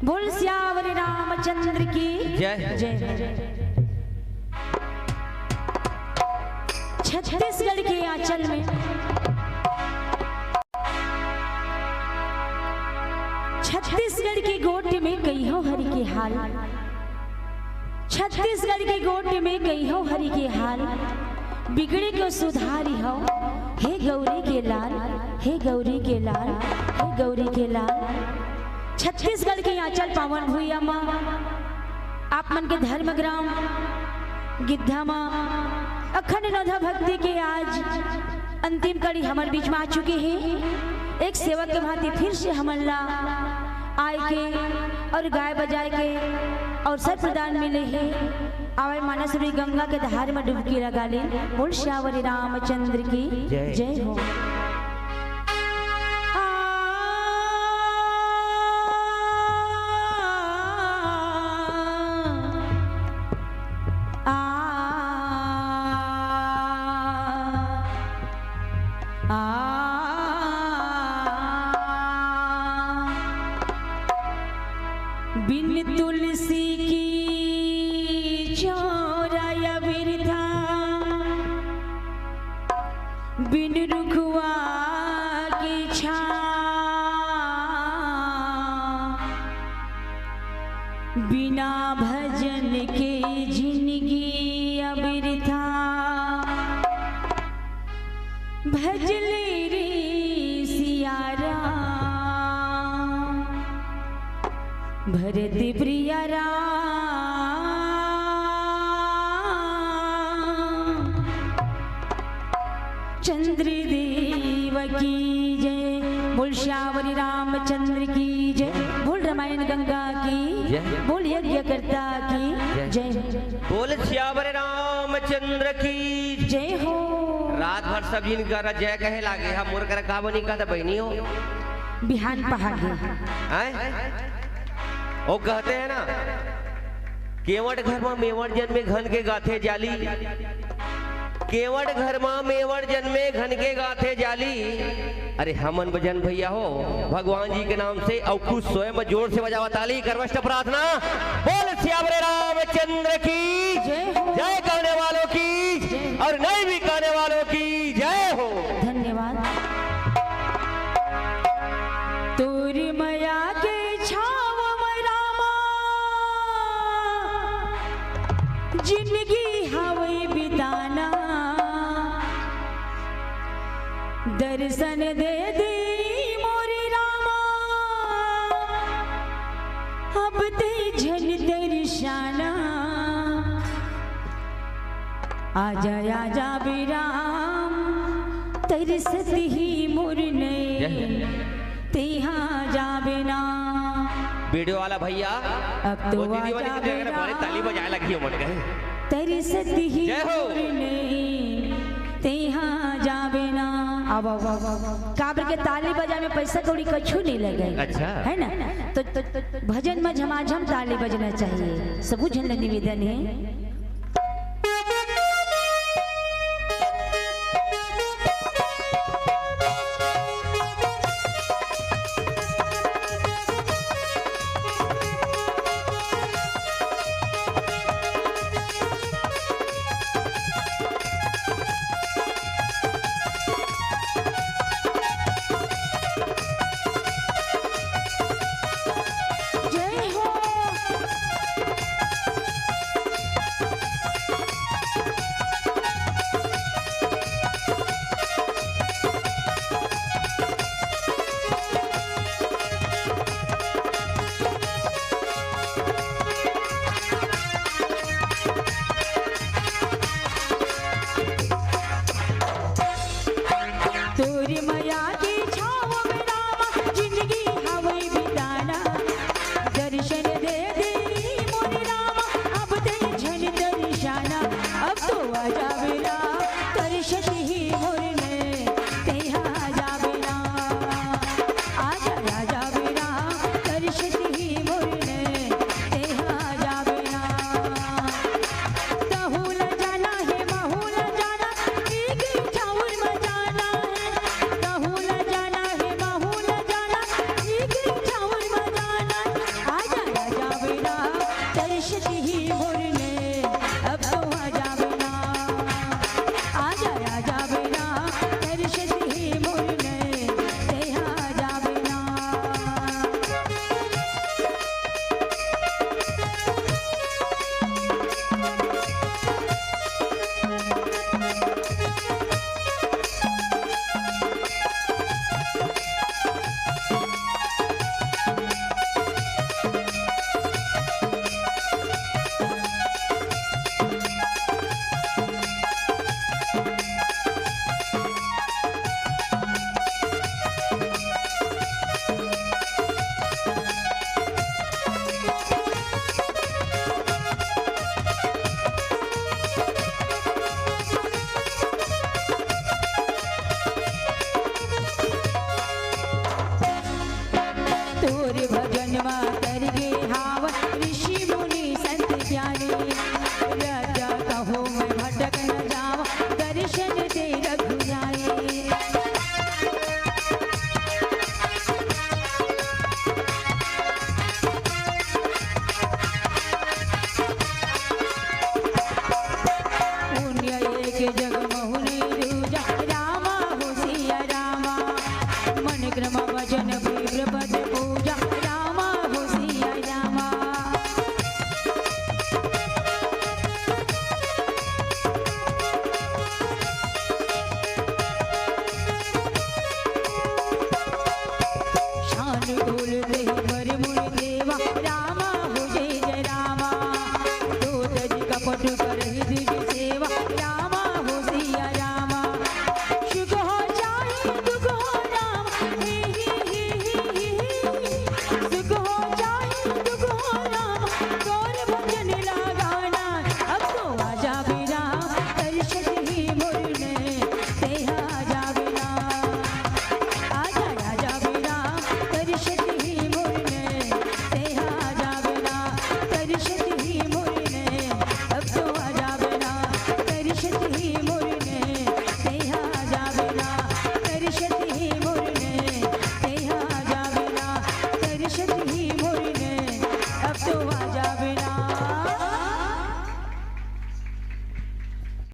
बोल सियावर रामचंद्र की जय जय। छत्तीसगढ़ के आंचल में छत्तीसगढ़ के गोट में गई हो हरि के हाल, छत्तीसगढ़ के गोट में गई हो हरि के हाल, बिगड़े को सुधारी हो हे गौरी के लाल, हे गौरी के लाल, हे गौरी के लाल। छत्तीसगढ़ के आंचल पावन हुई अम्मा आप मन के धर्म ग्राम गिद्धा माँ अखंड नौधा भक्ति के आज अंतिम कड़ी हमारे बीच में आ चुके हैं। एक सेवक के भांति फिर से हमला आए के और गाय बजाए के और सर प्रदान मिले हैं। आवे मानस रूपी गंगा के धार में डुबकी लगा ले। बोल श्यावरी रामचंद्र की जय हो। बिन तुलसी की चौराया बिरथा, बिन रुखवा की छा, बिना भजन के जिंदगी अबिरथा, भजले रे सियारा भरत प्रिया राम। चंद्र देव की जय। बोल श्यावरी रामचंद्र की जय। बोल रामायण गंगा की, बोल यज्ञ करता की जय। बोल श्यावरी रामचंद्र की जय हो। रात भर सब जिनका जय कहे लागे हम मोर कर का बनी का बहनी हो बिहान पहाड़ वो कहते हैं ना केवट घर में मेवड़ जन्मे घन के गाथे जाली, केवट घर में मेवड़ जन्मे घन के गाथे जाली। अरे हमन भजन भैया हो भगवान जी के नाम से और खुद स्वयं जोर से बजावा ताली करवष्ट प्रार्थना। बोल श्यावरे रामचंद्र की जय करने वालों की और नहीं भी करने वालों की जय हो। धन्यवाद। तोरी मया के जिंदगी हवे बिताना, दर्शन दे दे मोरी रामा, अब ते झन दर्शाना। आजा आजा बिराम तरसत ही मुरने तेहा जाबे ना। वीडियो वाला भैया अब तो ताली बजाए लगी हो मन गए तेरी सती ही तेहा जाबे ना। अब काबर के ताली बजाए में पैसा कौड़ी कछु नहीं लगे। अच्छा है ना। तो भजन में झमाझम ताली बजना चाहिए। सब जन निवेदन है।